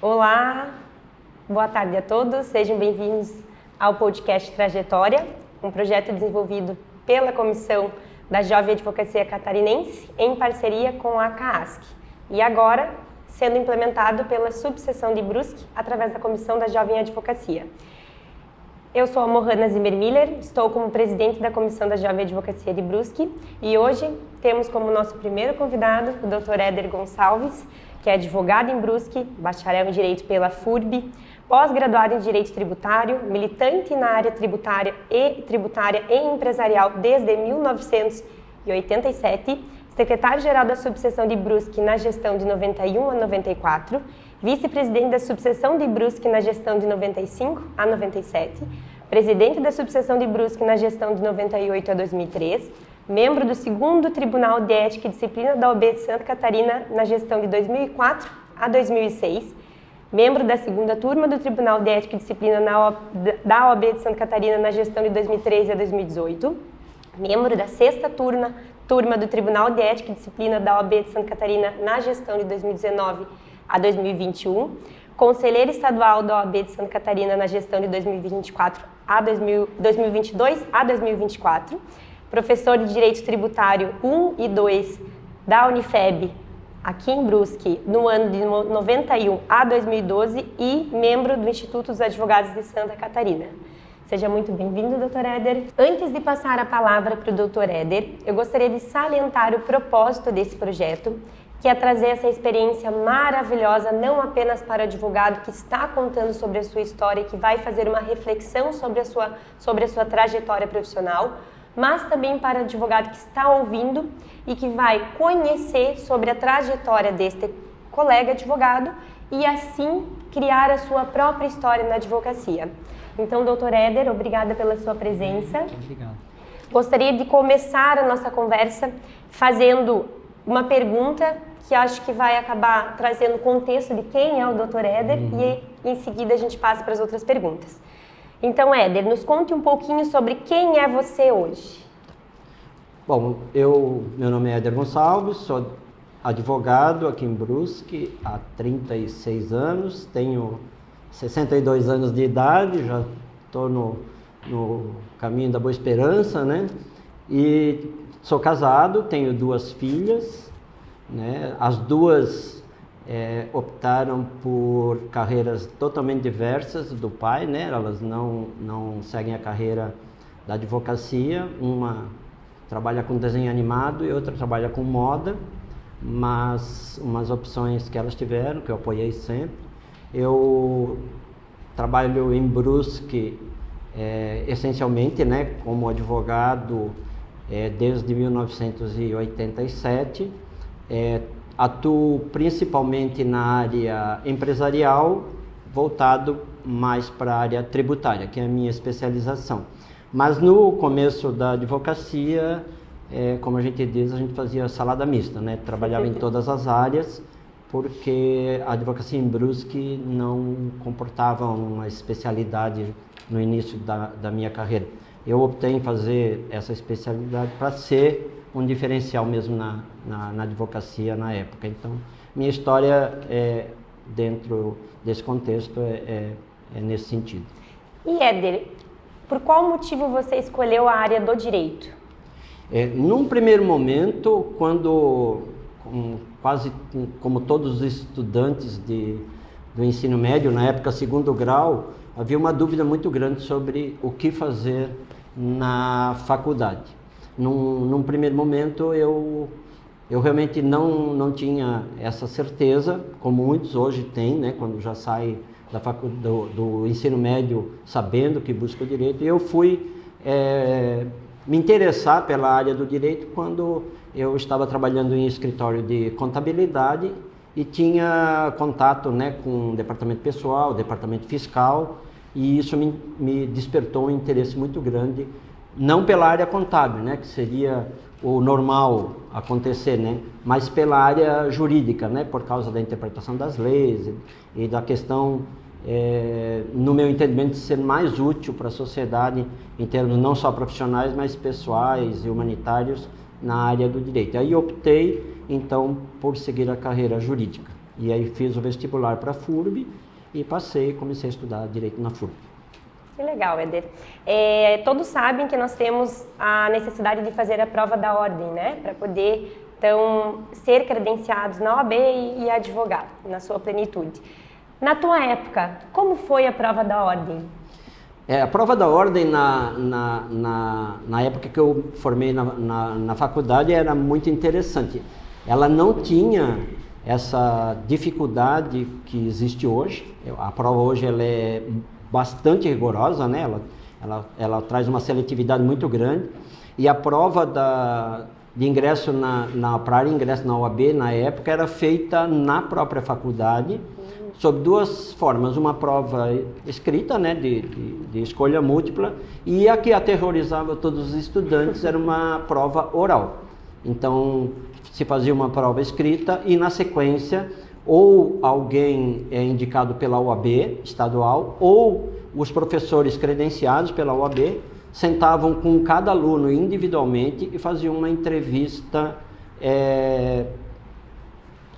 Olá, boa tarde a todos, sejam bem-vindos ao podcast Trajetória, um projeto desenvolvido pela Comissão da Jovem Advocacia Catarinense em parceria com a CAASC e agora sendo implementado pela subseção de Brusque através da Comissão da Jovem Advocacia. Eu sou a Mohana Zimmermiller, estou como presidente da Comissão da Jovem Advocacia de Brusque e hoje temos como nosso primeiro convidado o Dr. Éder Gonçalves, que é advogado em Brusque, bacharel em Direito pela FURB, pós-graduado em Direito Tributário, militante na área tributária e empresarial desde 1987, secretário-geral da subseção de Brusque na gestão de 91 a 94, vice-presidente da subseção de Brusque na gestão de 95 a 97, presidente da subseção de Brusque na gestão de 98 a 2003, membro do 2º Tribunal de Ética e Disciplina da OAB de Santa Catarina na gestão de 2004 a 2006, membro da 2ª Turma do Tribunal de Ética e Disciplina da OAB de Santa Catarina na gestão de 2013 a 2018, membro da 6ª Turma do Tribunal de Ética e Disciplina da OAB de Santa Catarina na gestão de 2019 a 2021, conselheiro estadual da OAB de Santa Catarina na gestão de 2022 a 2024, professor de Direito Tributário 1 e 2 da Unifeb, aqui em Brusque, no ano de 91 a 2012 e membro do Instituto dos Advogados de Santa Catarina. Seja muito bem-vindo, Dr. Éder. Antes de passar a palavra para o Dr. Éder, eu gostaria de salientar o propósito desse projeto, que é trazer essa experiência maravilhosa não apenas para o advogado que está contando sobre a sua história e que vai fazer uma reflexão sobre a sua trajetória profissional, mas também para o advogado que está ouvindo e que vai conhecer sobre a trajetória deste colega advogado e assim criar a sua própria história na advocacia. Então, Dr. Éder, obrigada pela sua presença. Muito obrigado. Gostaria de começar a nossa conversa fazendo uma pergunta que acho que vai acabar trazendo contexto de quem é o Dr. Éder e em seguida a gente passa para as outras perguntas. Então, Éder, nos conte um pouquinho sobre quem é você hoje. Bom, meu nome é Éder Gonçalves, sou advogado aqui em Brusque há 36 anos, tenho 62 anos de idade, já estou no caminho da boa esperança, né? E sou casado, tenho 2 filhas, né? As duas optaram por carreiras totalmente diversas do pai, né? Elas não seguem a carreira da advocacia, uma trabalha com desenho animado e outra trabalha com moda, mas umas opções que elas tiveram, que eu apoiei sempre. Eu trabalho em Brusque essencialmente, né, como advogado desde 1987, atuo principalmente na área empresarial, voltado mais para a área tributária, que é a minha especialização. Mas no começo da advocacia, como a gente diz, a gente fazia salada mista, né? Trabalhava em todas as áreas, porque a advocacia em Brusque não comportava uma especialidade no início da minha carreira. Eu optei em fazer essa especialidade para ser um diferencial mesmo na advocacia na época. Então, minha história dentro desse contexto é nesse sentido. E Éder, por qual motivo você escolheu a área do direito? Num primeiro momento, quase como todos os estudantes do ensino médio, na época 2º grau, havia uma dúvida muito grande sobre o que fazer na faculdade. Num primeiro momento, eu realmente não tinha essa certeza, como muitos hoje têm, né, quando já saem do ensino médio sabendo que busca o direito. E eu fui me interessar pela área do direito quando eu estava trabalhando em escritório de contabilidade e tinha contato, né, com o departamento pessoal, departamento fiscal, e isso me despertou um interesse muito grande, não pela área contábil, né, que seria o normal acontecer, né, mas pela área jurídica, né, por causa da interpretação das leis e da questão, no meu entendimento, de ser mais útil para a sociedade em termos não só profissionais, mas pessoais e humanitários na área do direito. Aí optei, então, por seguir a carreira jurídica. E aí fiz o vestibular para a FURB e passei e comecei a estudar Direito na FURB. Que legal, Éder. Todos sabem que nós temos a necessidade de fazer a prova da ordem, né? Para poder, então, ser credenciados na OAB e advogar na sua plenitude. Na tua época, como foi a prova da ordem? A prova da ordem, na época que eu formei na faculdade, era muito interessante. Ela não tinha essa dificuldade que existe hoje. A prova hoje ela é bastante rigorosa, né? Ela traz uma seletividade muito grande. E a prova de ingresso para área de ingresso na OAB, na época, era feita na própria faculdade, sob duas formas. Uma prova escrita, né, de escolha múltipla, e a que aterrorizava todos os estudantes era uma prova oral. Então, se fazia uma prova escrita e, na sequência, ou alguém é indicado pela OAB estadual, ou os professores credenciados pela OAB sentavam com cada aluno individualmente e faziam uma entrevista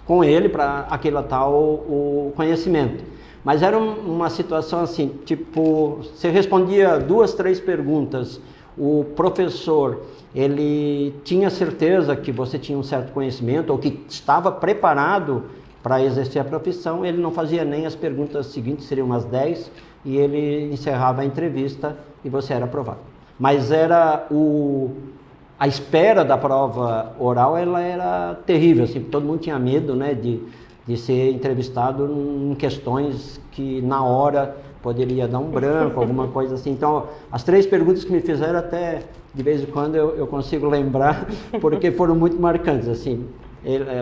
com ele para aquelatar o conhecimento. Mas era uma situação assim, tipo, você respondia 2, 3 perguntas, o professor, ele tinha certeza que você tinha um certo conhecimento ou que estava preparado para exercer a profissão, ele não fazia nem as perguntas seguintes, seriam umas 10, e ele encerrava a entrevista e você era aprovado. Mas a espera da prova oral, ela era terrível, assim, todo mundo tinha medo, né, de ser entrevistado em questões que na hora poderia dar um branco, alguma coisa assim. Então, as 3 perguntas que me fizeram, até de vez em quando eu consigo lembrar, porque foram muito marcantes, assim.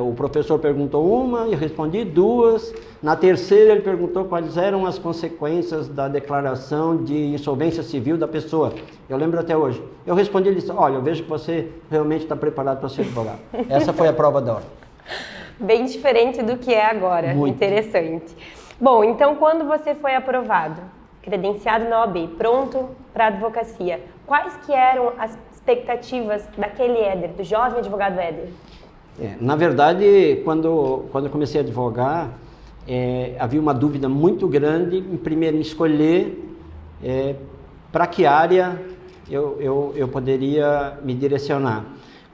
O professor perguntou uma, eu respondi 2. Na terceira, ele perguntou quais eram as consequências da declaração de insolvência civil da pessoa. Eu lembro até hoje. Eu respondi, ele disse, olha, eu vejo que você realmente está preparado para ser advogado. Essa foi a prova da ordem. Bem diferente do que é agora. Muito interessante. Bom, então quando você foi aprovado, credenciado na OAB, pronto para a advocacia, quais que eram as expectativas daquele Éder, do jovem advogado Éder? Na verdade, quando eu comecei a advogar, havia uma dúvida muito grande, em primeiro, em escolher para que área eu poderia me direcionar.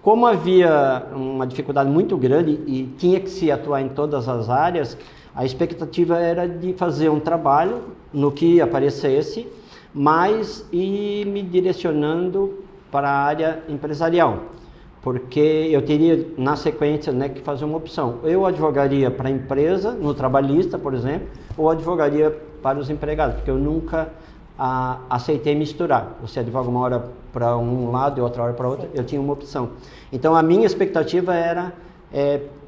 Como havia uma dificuldade muito grande e tinha que se atuar em todas as áreas, a expectativa era de fazer um trabalho no que aparecesse, mas ir me direcionando para a área empresarial. Porque eu teria, na sequência, né, que fazer uma opção. Eu advogaria para a empresa, no trabalhista, por exemplo, ou advogaria para os empregados, porque eu nunca aceitei misturar. Você advoga uma hora para um lado e outra hora para outro, eu tinha uma opção. Então, a minha expectativa era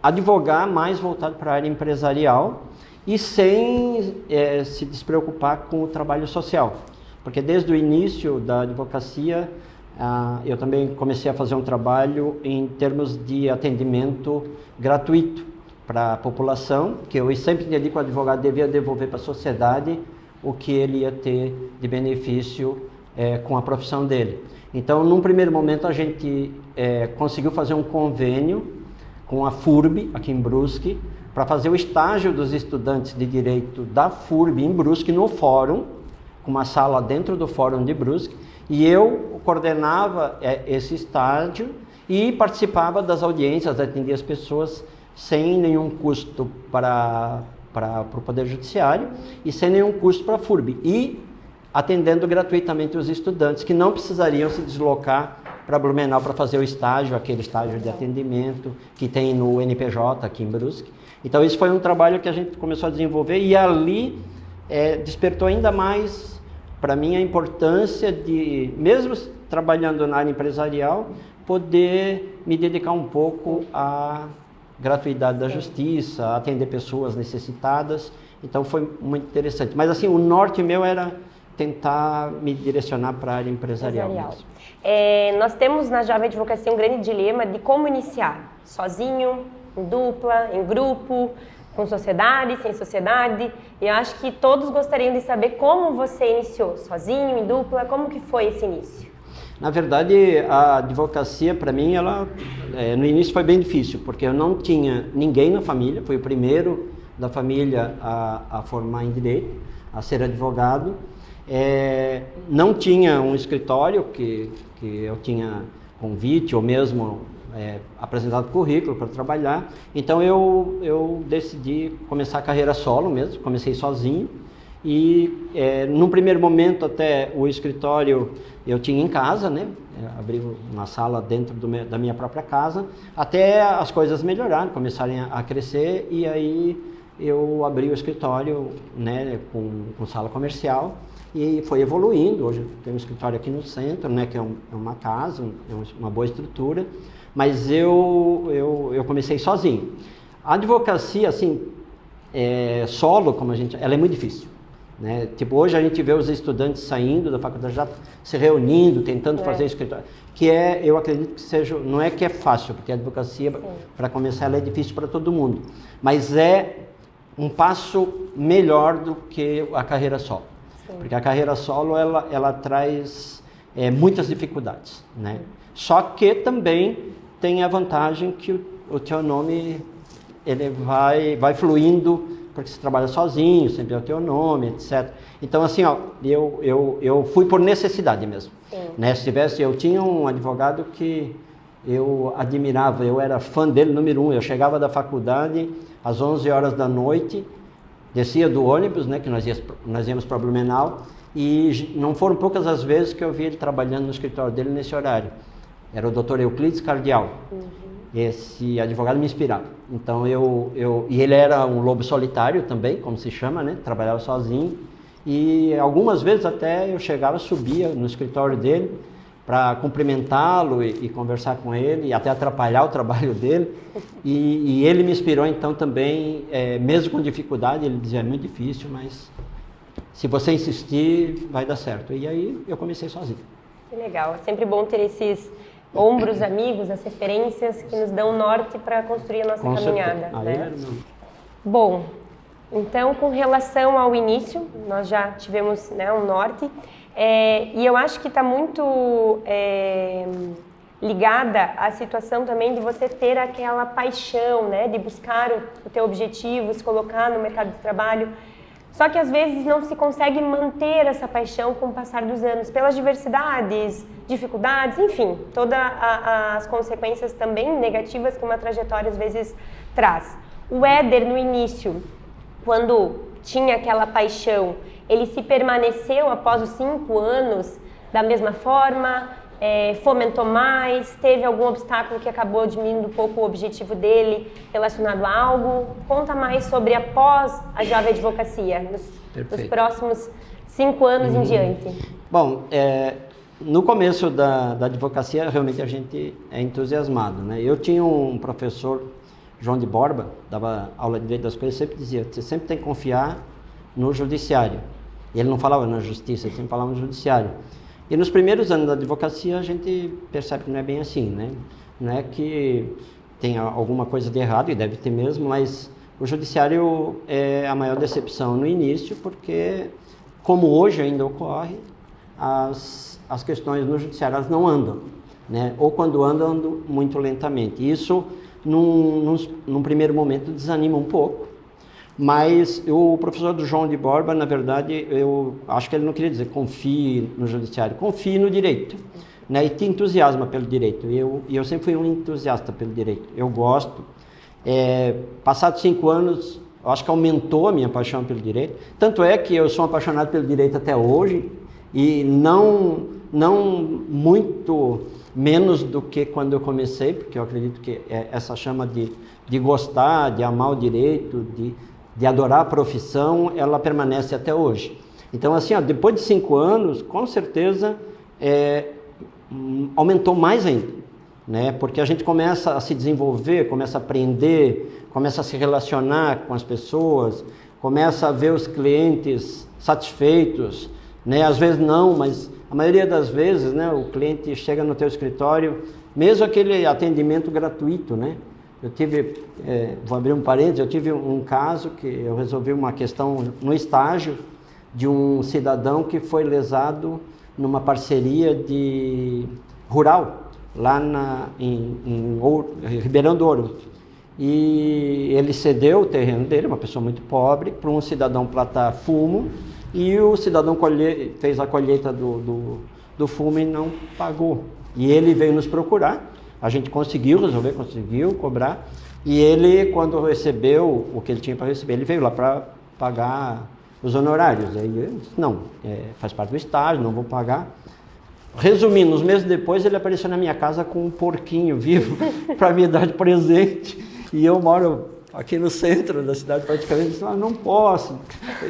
advogar mais voltado para a área empresarial e sem se despreocupar com o trabalho social. Porque desde o início da advocacia, eu também comecei a fazer um trabalho em termos de atendimento gratuito para a população, que eu sempre entendi que o advogado devia devolver para a sociedade o que ele ia ter de benefício com a profissão dele. Então, num primeiro momento, a gente conseguiu fazer um convênio com a FURB, aqui em Brusque, para fazer o estágio dos estudantes de Direito da FURB em Brusque, no fórum, com uma sala dentro do fórum de Brusque, e eu coordenava esse estágio e participava das audiências, atendia as pessoas sem nenhum custo para o Poder Judiciário e sem nenhum custo para a FURB, e atendendo gratuitamente os estudantes que não precisariam se deslocar para Blumenau para fazer o estágio, aquele estágio de atendimento que tem no NPJ aqui em Brusque. Então, isso foi um trabalho que a gente começou a desenvolver e ali despertou ainda mais para mim a importância de, mesmo trabalhando na área empresarial, poder me dedicar um pouco à gratuidade da justiça, atender pessoas necessitadas. Então foi muito interessante. Mas assim, o norte meu era tentar me direcionar para a área empresarial. Nós temos na Jovem Advocacia um grande dilema de como iniciar, sozinho, em dupla, em grupo, com sociedade, sem sociedade. E eu acho que todos gostariam de saber como você iniciou, sozinho, em dupla, como que foi esse início? Na verdade, a advocacia, para mim, ela no início foi bem difícil, porque eu não tinha ninguém na família, fui o primeiro da família a formar em direito, a ser advogado. Não tinha um escritório que eu tinha convite ou mesmo apresentado currículo para trabalhar. Então eu decidi começar a carreira solo mesmo, comecei sozinho. E num primeiro momento até o escritório eu tinha em casa, né? Abri uma sala dentro da minha própria casa, até as coisas melhorarem, começarem a crescer, e aí eu abri o escritório, né, com sala comercial, e foi evoluindo. Hoje tem um escritório aqui no centro, né, que é uma casa, uma boa estrutura, mas eu comecei sozinho. A advocacia, assim, solo, ela é muito difícil. Né? Tipo, hoje a gente vê os estudantes saindo da faculdade já se reunindo, tentando fazer escritório, eu acredito que seja, não é que é fácil, porque a advocacia, para começar, ela é difícil para todo mundo, mas é um passo melhor do que a carreira solo. Sim. Porque a carreira solo, ela traz muitas dificuldades, né? Só que também tem a vantagem que o teu nome, ele vai fluindo, porque você trabalha sozinho, sempre é o teu nome, etc. Então, assim, ó, eu fui por necessidade mesmo. Né? Eu tinha um advogado que eu admirava, eu era fã dele, número 1. Eu chegava da faculdade às 11 horas da noite, descia do ônibus, né, que nós íamos para Blumenau, e não foram poucas as vezes que eu vi ele trabalhando no escritório dele nesse horário. Era o Dr. Euclides Cardial. Esse advogado me inspirava. Então e ele era um lobo solitário também, como se chama, né? Trabalhava sozinho. E algumas vezes até eu chegava, subia no escritório dele para cumprimentá-lo e conversar com ele, e até atrapalhar o trabalho dele. E ele me inspirou então também, mesmo com dificuldade. Ele dizia: é muito difícil, mas se você insistir, vai dar certo. E aí eu comecei sozinho. Que legal. É sempre bom ter esses ombros amigos, as referências que nos dão norte para construir a nossa caminhada. Né? Bom, então, com relação ao início, nós já tivemos, né, um norte, e eu acho que está muito ligada à situação também de você ter aquela paixão, né, de buscar o teu objetivo, se colocar no mercado de trabalho. Só que às vezes não se consegue manter essa paixão com o passar dos anos, pelas diversidades, dificuldades, enfim, todas as consequências também negativas que uma trajetória às vezes traz. O Éder, no início, quando tinha aquela paixão, ele se permaneceu após os 5 anos da mesma forma, fomentou mais, teve algum obstáculo que acabou diminuindo um pouco o objetivo dele relacionado a algo? Conta mais sobre após a Jovem Advocacia, nos próximos 5 anos em diante. Bom, no começo da advocacia, realmente a gente é entusiasmado, né? Eu tinha um professor, João de Borba, dava aula de Direito das Coisas, sempre dizia: você sempre tem que confiar no judiciário. E ele não falava na justiça, ele sempre falava no judiciário. E nos primeiros anos da advocacia a gente percebe que não é bem assim, né? Não é que tenha alguma coisa de errado, e deve ter mesmo, mas o judiciário é a maior decepção no início, porque, como hoje ainda ocorre, as questões no judiciário elas não andam, né? Ou quando andam muito lentamente. Isso, num primeiro momento, desanima um pouco. Mas o professor do João de Borba, na verdade, eu acho que ele não queria dizer confie no judiciário, confie no direito, né? E te entusiasma pelo direito. E eu sempre fui um entusiasta pelo direito. Eu gosto. Passados 5 anos, eu acho que aumentou a minha paixão pelo direito. Tanto é que eu sou apaixonado pelo direito até hoje, e não muito menos do que quando eu comecei, porque eu acredito que essa chama de gostar, de amar o direito, de adorar a profissão, ela permanece até hoje. Então, assim, ó, depois de 5 anos, com certeza, aumentou mais ainda, né? Porque a gente começa a se desenvolver, começa a aprender, começa a se relacionar com as pessoas, começa a ver os clientes satisfeitos, né? Às vezes não, mas a maioria das vezes, né, o cliente chega no teu escritório, mesmo aquele atendimento gratuito, né? Eu tive, vou abrir um parênteses, eu tive um caso que eu resolvi uma questão no estágio de um cidadão que foi lesado numa parceria rural, lá em Ribeirão do Ouro. e ele cedeu o terreno dele, uma pessoa muito pobre, para um cidadão plantar fumo, e o cidadão fez a colheita do fumo e não pagou. E ele veio nos procurar, a gente conseguiu resolver, conseguiu cobrar, e ele, quando recebeu o que ele tinha para receber, ele veio lá para pagar os honorários. Aí eu disse, não, faz parte do estágio, não vou pagar. Resumindo, uns meses depois ele apareceu na minha casa com um porquinho vivo para me dar de presente. E eu moro aqui no centro da cidade praticamente, disse, não posso,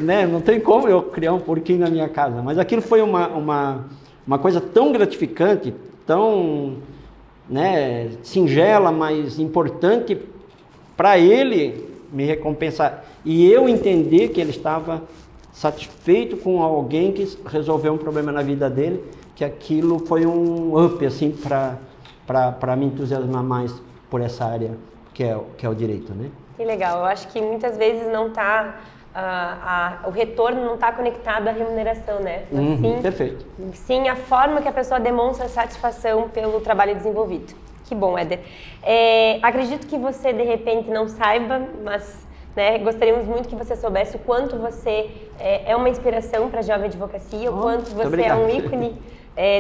né? Não tem como eu criar um porquinho na minha casa. Mas aquilo foi uma coisa tão gratificante, tão, né, singela, mas importante para ele me recompensar. E eu entender que ele estava satisfeito com alguém que resolveu um problema na vida dele, que aquilo foi um up, assim, para me entusiasmar mais por essa área que é o direito, né? Que legal. Eu acho que muitas vezes não está... o retorno não está conectado à remuneração, né? Mas sim, perfeito. Sim, a forma que a pessoa demonstra satisfação pelo trabalho desenvolvido. Que bom, Éder. Acredito que você, de repente, não saiba, mas, né, gostaríamos muito que você soubesse o quanto você é uma inspiração para a Jovem Advocacia, o quanto você é um ícone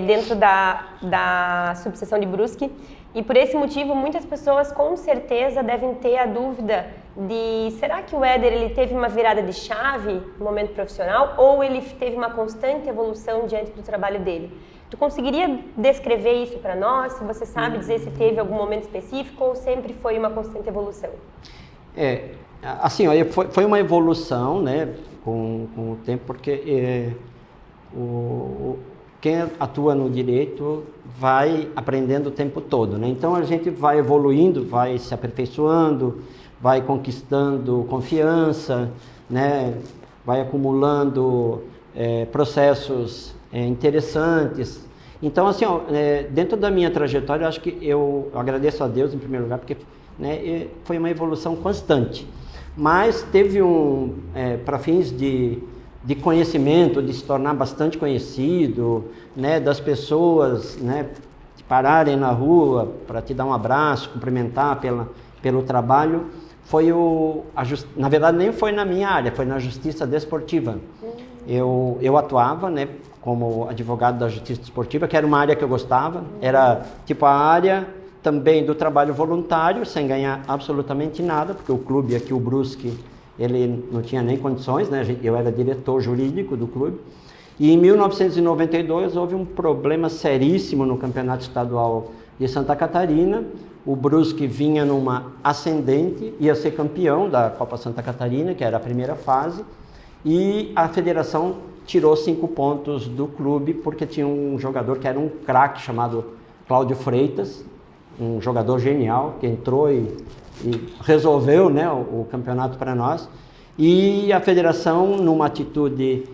dentro da subseção de Brusque. E por esse motivo, muitas pessoas com certeza devem ter a dúvida de será que o Éder ele teve uma virada de chave no momento profissional ou ele teve uma constante evolução diante do trabalho dele? Tu conseguiria descrever isso para nós? Se você sabe dizer se teve algum momento específico ou sempre foi uma constante evolução? Assim, olha, foi uma evolução, né, com o tempo, porque quem atua no direito vai aprendendo o tempo todo, né? Então a gente vai evoluindo, vai se aperfeiçoando, vai conquistando confiança, né? Vai acumulando processos interessantes. Então, assim, dentro da minha trajetória, eu acho que eu agradeço a Deus em primeiro lugar, porque, né, foi uma evolução constante. Mas teve para fins de conhecimento, de se tornar bastante conhecido, né, das pessoas, né, pararem na rua para te dar um abraço, cumprimentar pelo trabalho, na verdade nem foi na minha área, foi na Justiça Desportiva. Eu atuava, né, como advogado da Justiça Desportiva, que era uma área que eu gostava, era tipo a área também do trabalho voluntário, sem ganhar absolutamente nada, porque o clube aqui, o Brusque, ele não tinha nem condições, né? Eu era diretor jurídico do clube. E em 1992 houve um problema seríssimo no Campeonato Estadual de Santa Catarina. O Brusque vinha numa ascendente, ia ser campeão da Copa Santa Catarina, que era a primeira fase, e a federação tirou 5 pontos do clube porque tinha um jogador que era um craque chamado Cláudio Freitas, um jogador genial que entrou e resolveu, né, o campeonato para nós. E a federação, numa atitude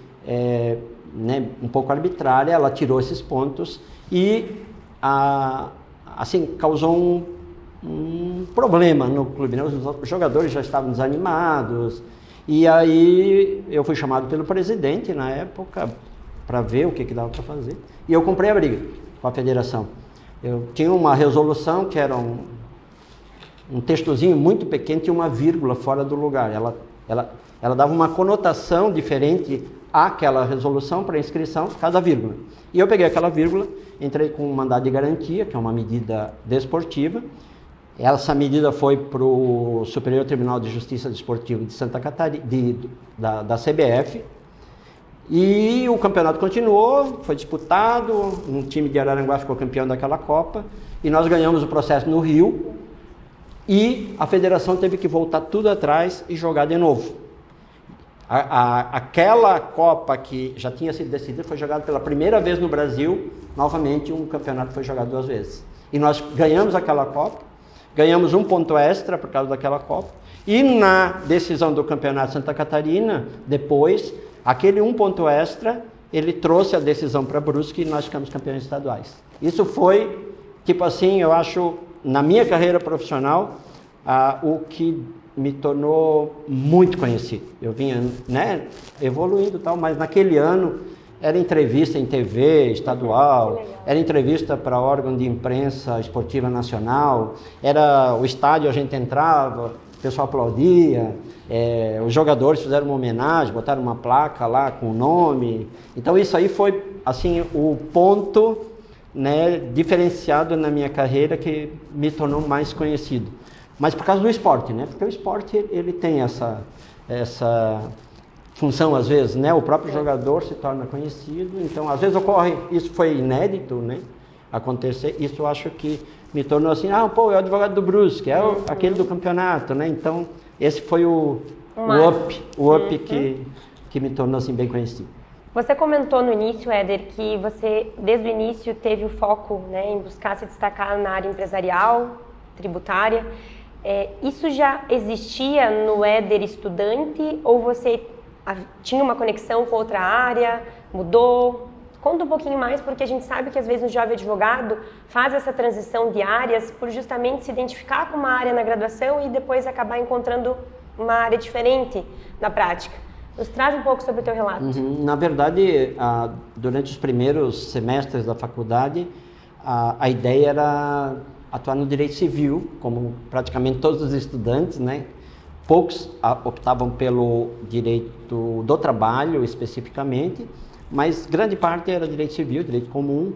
né, um pouco arbitrária, ela tirou esses pontos e assim, causou um problema no clube, né? Os jogadores já estavam desanimados. E aí eu fui chamado pelo presidente na época para ver o que dava para fazer. E eu comprei a briga com a federação. Eu tinha uma resolução que era um textozinho muito pequeno, tinha uma vírgula fora do lugar. Ela dava uma conotação diferente àquela resolução para inscrição, cada vírgula. E eu peguei aquela vírgula, entrei com um mandado de garantia, que é uma medida desportiva. Essa medida foi para o Superior Tribunal de Justiça Desportiva de Santa Catarina, da CBF. E o campeonato continuou, foi disputado, um time de Araranguá ficou campeão daquela Copa, e nós ganhamos o processo no Rio, e a federação teve que voltar tudo atrás e jogar de novo. Aquela Copa que já tinha sido decidida foi jogada pela primeira vez no Brasil, novamente um campeonato foi jogado 2 vezes. E nós ganhamos aquela Copa, ganhamos um ponto extra por causa daquela Copa, e na decisão do Campeonato Santa Catarina, depois, aquele um ponto extra, ele trouxe a decisão para Brusque e nós ficamos campeões estaduais. Isso foi, tipo assim, eu acho, na minha carreira profissional, o que me tornou muito conhecido. Eu vinha, né, evoluindo e tal, mas naquele ano Era entrevista em TV estadual, era entrevista para órgão de imprensa esportiva nacional, era o estádio, a gente entrava, o pessoal aplaudia, os jogadores fizeram uma homenagem, botaram uma placa lá com o nome. Então isso aí foi assim o ponto, né, diferenciado na minha carreira que me tornou mais conhecido. Mas por causa do esporte, né? Porque o esporte ele tem essa função às vezes, né? O próprio jogador se torna conhecido, então às vezes ocorre, isso foi inédito, né? Acontecer, isso eu acho que me tornou assim, pô, é o advogado do Brusque, é aquele do campeonato, né? Então esse foi o up que me tornou assim bem conhecido. Você comentou no início, Éder, que você desde o início teve o foco, né, em buscar se destacar na área empresarial, tributária. Isso já existia no Éder estudante ou você tinha uma conexão com outra área, mudou? Conta um pouquinho mais, porque a gente sabe que às vezes o jovem advogado faz essa transição de áreas por justamente se identificar com uma área na graduação e depois acabar encontrando uma área diferente na prática. Nos traz um pouco sobre o teu relato. Na verdade, durante os primeiros semestres da faculdade, a ideia era atuar no direito civil, como praticamente todos os estudantes, né? Poucos optavam pelo direito do trabalho especificamente, mas grande parte era direito civil, direito comum,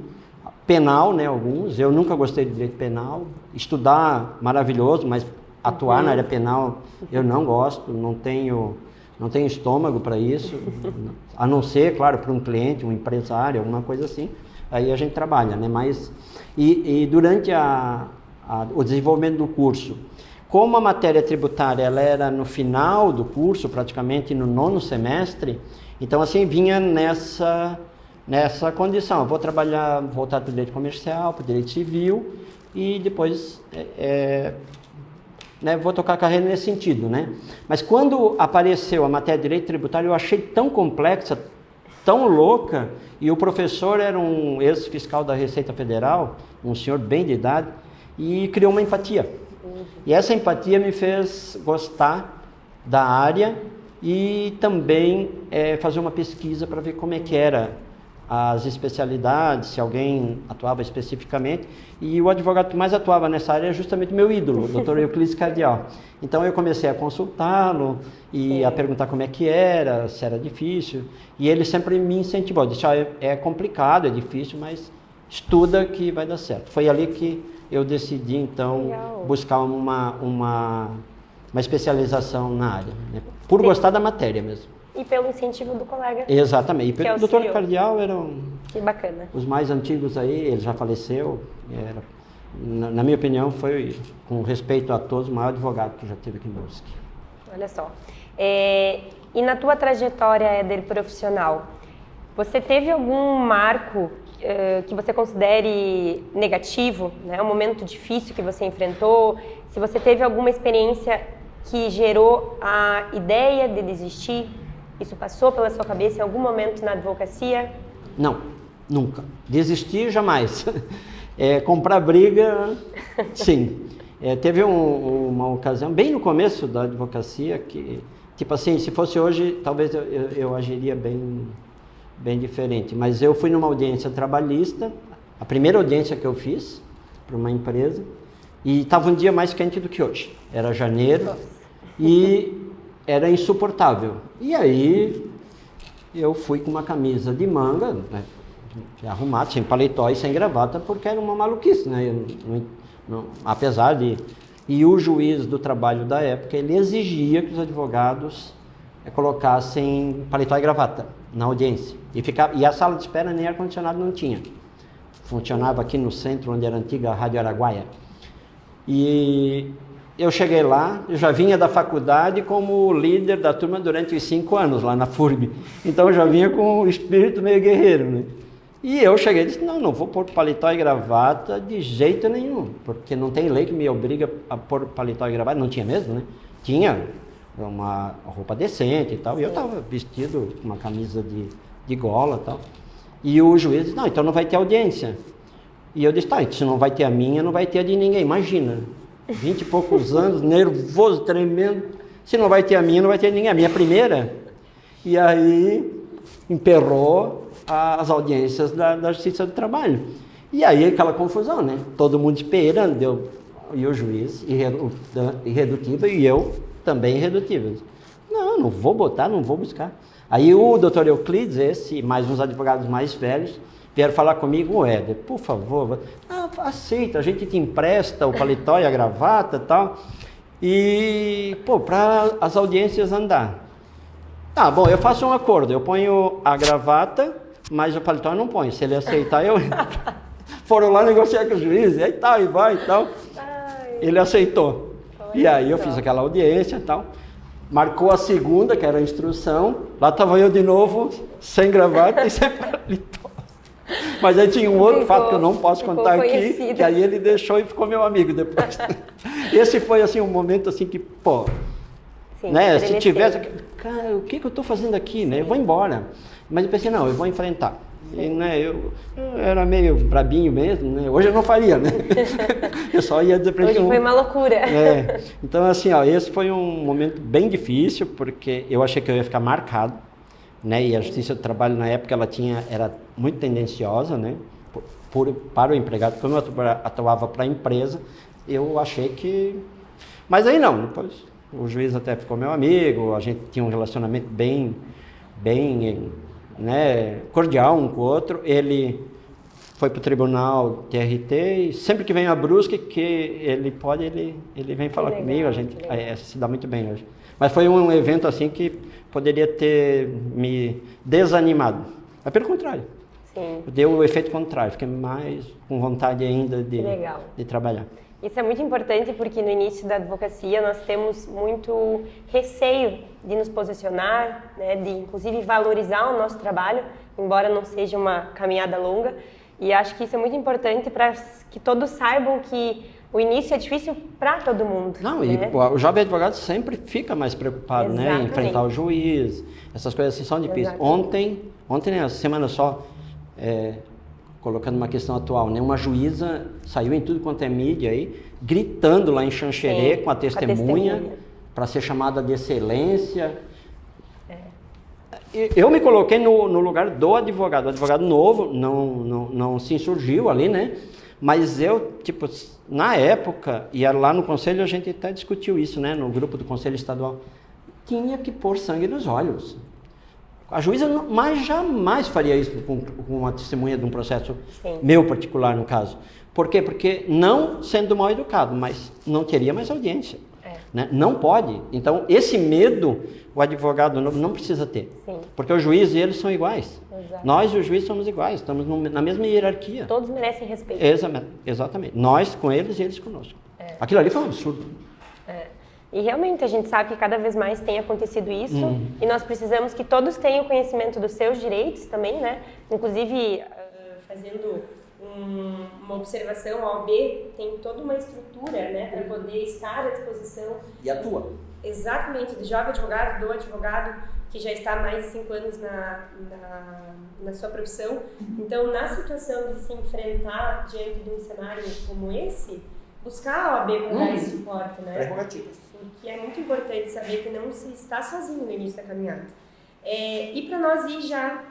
penal, né? Alguns. Eu nunca gostei de direito penal. Estudar, maravilhoso, mas atuar na área penal eu não gosto, não tenho estômago para isso, a não ser, claro, para um cliente, um empresário, alguma coisa assim, aí a gente trabalha, né? Mas, e durante o desenvolvimento do curso, como a matéria tributária ela era no final do curso, praticamente no 9º semestre, então assim vinha nessa condição, eu vou trabalhar, voltar para o direito comercial, para o direito civil e depois vou tocar a carreira nesse sentido, né? Mas quando apareceu a matéria de direito tributário, eu achei tão complexa, tão louca, e o professor era um ex-fiscal da Receita Federal, um senhor bem de idade, e criou uma empatia. E essa empatia me fez gostar da área e também fazer uma pesquisa para ver como é que era as especialidades, se alguém atuava especificamente, e o advogado que mais atuava nessa área é justamente o meu ídolo, o Dr. Euclides Cardial. Então eu comecei a consultá-lo e a perguntar como é que era, se era difícil, e ele sempre me incentivou, disse, é complicado, é difícil, mas estuda que vai dar certo. Foi ali que eu decidi então buscar uma especialização na área, né? Por gostar da matéria mesmo. E pelo incentivo do colega. Exatamente. E pelo Dr. Cardial eram que bacana. Os mais antigos aí, ele já faleceu. Na minha opinião, foi, com respeito a todos, o maior advogado que já teve aqui em Brusque. Olha só. E na tua trajetória, Éder, profissional, você teve algum marco que você considere negativo, né? Um momento difícil que você enfrentou? Se você teve alguma experiência que gerou a ideia de desistir? Isso passou pela sua cabeça em algum momento na advocacia? Não, nunca. Desistir, jamais. Comprar briga, sim. Teve uma ocasião, bem no começo da advocacia, que, tipo assim, se fosse hoje, talvez eu agiria bem diferente. Mas eu fui numa audiência trabalhista, a primeira audiência que eu fiz para uma empresa, e estava um dia mais quente do que hoje. Era janeiro e era insuportável. E aí eu fui com uma camisa de manga, né, arrumada, sem paletó e sem gravata, porque era uma maluquice, né? Apesar de... E o juiz do trabalho da época, ele exigia que os advogados colocassem paletó e gravata na audiência. E a sala de espera nem ar-condicionado não tinha. Funcionava aqui no centro, onde era a antiga Rádio Araguaia. E eu cheguei lá, eu já vinha da faculdade como líder da turma durante os 5 anos, lá na FURB. Então eu já vinha com o espírito meio guerreiro, né? E eu cheguei e disse, não vou pôr paletó e gravata de jeito nenhum, porque não tem lei que me obriga a pôr paletó e gravata, não tinha mesmo, né? Tinha uma roupa decente e tal, e eu estava vestido com uma camisa de gola e tal. E o juiz disse, não, então não vai ter audiência. E eu disse, tá, se não vai ter a minha, não vai ter a de ninguém, imagina. 20 e poucos anos, nervoso, tremendo. Se não vai ter a minha, não vai ter ninguém. A minha primeira. E aí, emperrou. as audiências da Justiça do Trabalho. E aí aquela confusão, né? Todo mundo esperando, e o juiz irredutível e eu também irredutível. Não vou botar, não vou buscar. Aí o doutor Euclides, esse e mais uns advogados mais velhos, vieram falar comigo, Éder, por favor, aceita, a gente te empresta o paletó e a gravata e tal, e, para as audiências andar. Tá, bom, eu faço um acordo, eu ponho a gravata, mas o paletó eu não ponho, se ele aceitar, eu entro. Foram lá negociar com o juiz, e aí tá, e vai e tal. Ele aceitou. E aí eu fiz aquela audiência e tal. Marcou a segunda, que era a instrução. Lá estava eu de novo, sem gravata e sem paletó. Mas aí tinha um outro fato que eu não posso contar aqui, que aí ele deixou e ficou meu amigo depois. Esse foi assim um momento assim que, sim, né, se tivesse, cara, o que eu estou fazendo aqui, né? Eu vou embora. Mas eu pensei, não, eu vou enfrentar. E, né, eu era meio brabinho mesmo, né? Hoje eu não faria, né? Eu só ia dizer para ele. Hoje foi uma loucura. Então, assim, esse foi um momento bem difícil, porque eu achei que eu ia ficar marcado, né? E a Justiça do Trabalho, na época, era muito tendenciosa, né? Para o empregado. Como eu atuava para a empresa, eu achei que... Mas aí não, depois o juiz até ficou meu amigo, a gente tinha um relacionamento bem né, cordial um com o outro. Ele foi para o tribunal TRT e sempre que vem a Brusque, que ele pode, ele vem falar comigo, a gente se dá muito bem hoje. Mas foi um evento assim que poderia ter me desanimado, mas pelo contrário. Sim. Deu o efeito contrário, fiquei mais com vontade ainda de trabalhar. Isso é muito importante porque no início da advocacia nós temos muito receio de nos posicionar, né, de inclusive valorizar o nosso trabalho, embora não seja uma caminhada longa. E acho que isso é muito importante para que todos saibam que o início é difícil para todo mundo. Não, né? E o jovem advogado sempre fica mais preocupado, né, em enfrentar o juiz, essas coisas assim são difíceis. Ontem, né, essa semana só, colocando uma questão atual, né, uma juíza saiu em tudo quanto é mídia aí, gritando lá em Xanxerê com a testemunha para ser chamada de excelência. Eu me coloquei no lugar do advogado. O advogado novo não se insurgiu ali, né? Mas eu, na época, e lá no conselho a gente até discutiu isso, né? No grupo do conselho estadual, tinha que pôr sangue nos olhos. A juíza mas jamais faria isso com uma testemunha de um processo meu particular, no caso. Por quê? Porque não sendo mal educado, mas não teria mais audiência. Né? Não pode. Então, esse medo o advogado não precisa ter. Sim. Porque o juiz e eles são iguais. Exato. Nós e o juiz somos iguais, estamos na mesma hierarquia. Todos merecem respeito. Exatamente. Nós com eles e eles conosco. Aquilo ali foi um absurdo. E realmente a gente sabe que cada vez mais tem acontecido isso e nós precisamos que todos tenham conhecimento dos seus direitos também, né? Inclusive, fazendo uma observação, a OAB tem toda uma estrutura, né, para poder estar à disposição. E atua. Exatamente, do jovem advogado, do advogado que já está há mais de 5 anos na sua profissão. Então, na situação de se enfrentar diante de um cenário como esse, buscar a OAB para dar esse suporte, né? Prerrogativas. Que é muito importante saber que não se está sozinho no início da caminhada. E para nós ir já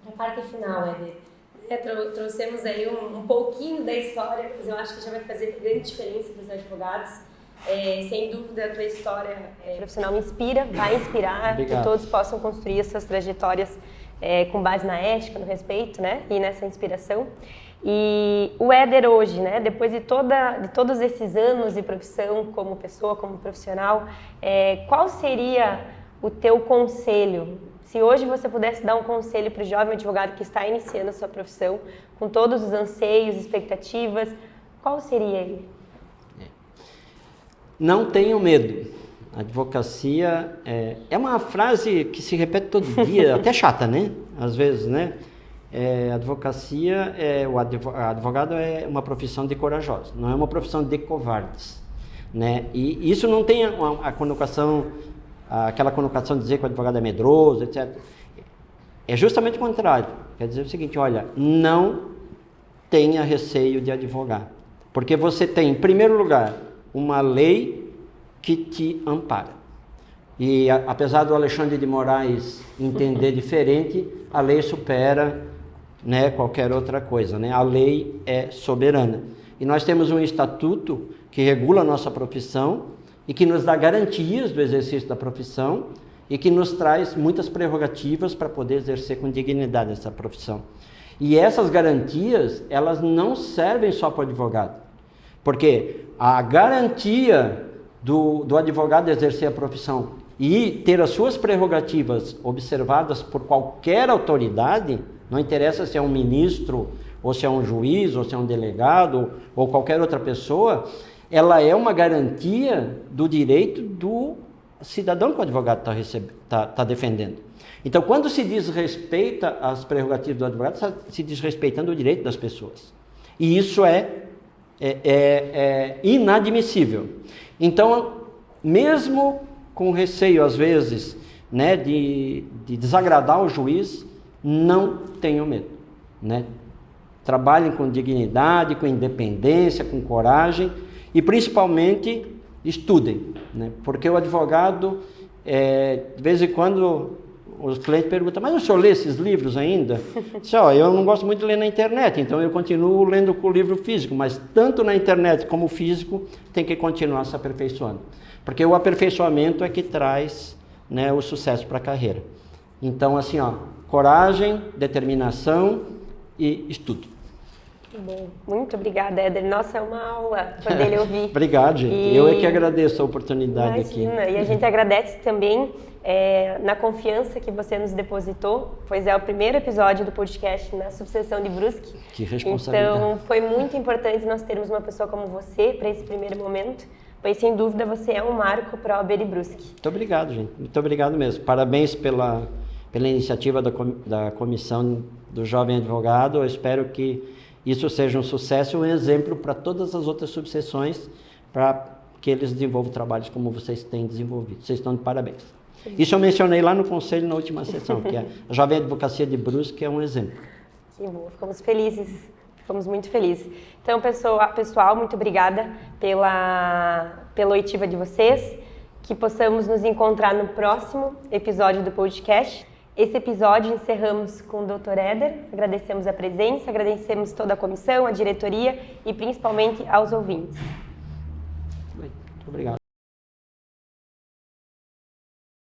para a parte final, Éder, trouxemos aí um pouquinho da história, mas eu acho que já vai fazer grande diferença para os advogados. Sem dúvida, a tua história profissional me inspira, vai inspirar. Obrigado. Que todos possam construir as suas trajetórias com base na ética, no respeito, né? E nessa inspiração. E o Éder hoje, né, depois de todos esses anos de profissão como pessoa, como profissional, qual seria o teu conselho? Se hoje você pudesse dar um conselho para o jovem advogado que está iniciando a sua profissão, com todos os anseios, expectativas, qual seria ele? Não tenho medo. A advocacia é uma frase que se repete todo dia, até chata, né? Às vezes, né? A advocacia, o advogado é uma profissão de corajosos, não é uma profissão de covardes, né? E isso não tem aquela conotação de dizer que o advogado é medroso, etc. É justamente o contrário. Quer dizer o seguinte, olha, não tenha receio de advogar, porque você tem, em primeiro lugar, uma lei que te ampara. E apesar do Alexandre de Moraes entender diferente, a lei supera, né, qualquer outra coisa, né? A lei é soberana. E nós temos um estatuto que regula a nossa profissão e que nos dá garantias do exercício da profissão e que nos traz muitas prerrogativas para poder exercer com dignidade essa profissão. E essas garantias, elas não servem só para o advogado, porque a garantia do advogado exercer a profissão e ter as suas prerrogativas observadas por qualquer autoridade, não interessa se é um ministro, ou se é um juiz, ou se é um delegado, ou qualquer outra pessoa, ela é uma garantia do direito do cidadão que o advogado está defendendo. Então, quando se desrespeita as prerrogativas do advogado, está se desrespeitando o direito das pessoas. E isso é inadmissível. Então, mesmo com receio, às vezes, né, de desagradar o juiz, não tenham medo, né? Trabalhem com dignidade, com independência, com coragem e, principalmente, estudem, né? Porque o advogado, de vez em quando, os clientes perguntam, mas o senhor lê esses livros ainda? Diz, eu não gosto muito de ler na internet, então eu continuo lendo com o livro físico, mas tanto na internet como físico tem que continuar se aperfeiçoando. Porque o aperfeiçoamento é que traz, né, o sucesso para a carreira. Então, assim, coragem, determinação e estudo. Bom, muito obrigada, Éder. Nossa, é uma aula poder lhe ouvir. Obrigado, gente. Eu é que agradeço a oportunidade. Imagina. Aqui. E a gente agradece também na confiança que você nos depositou, pois é o primeiro episódio do podcast na subseção de Brusque. Que responsabilidade. Então, foi muito importante nós termos uma pessoa como você para esse primeiro momento, pois sem dúvida você é um marco para a OAB de Brusque. Muito obrigado, gente. Muito obrigado mesmo. Parabéns pela iniciativa da comissão do Jovem Advogado. Eu espero que isso seja um sucesso e um exemplo para todas as outras subseções, para que eles desenvolvam trabalhos como vocês têm desenvolvido. Vocês estão de parabéns. Isso eu mencionei lá no conselho na última sessão, que a Jovem Advocacia de Brusque é um exemplo. Que bom, ficamos felizes. Ficamos muito felizes. Então, pessoal, muito obrigada pela oitiva de vocês. Que possamos nos encontrar no próximo episódio do podcast. Esse episódio encerramos com o Dr. Éder. Agradecemos a presença, agradecemos toda a comissão, a diretoria e principalmente aos ouvintes. Muito obrigado.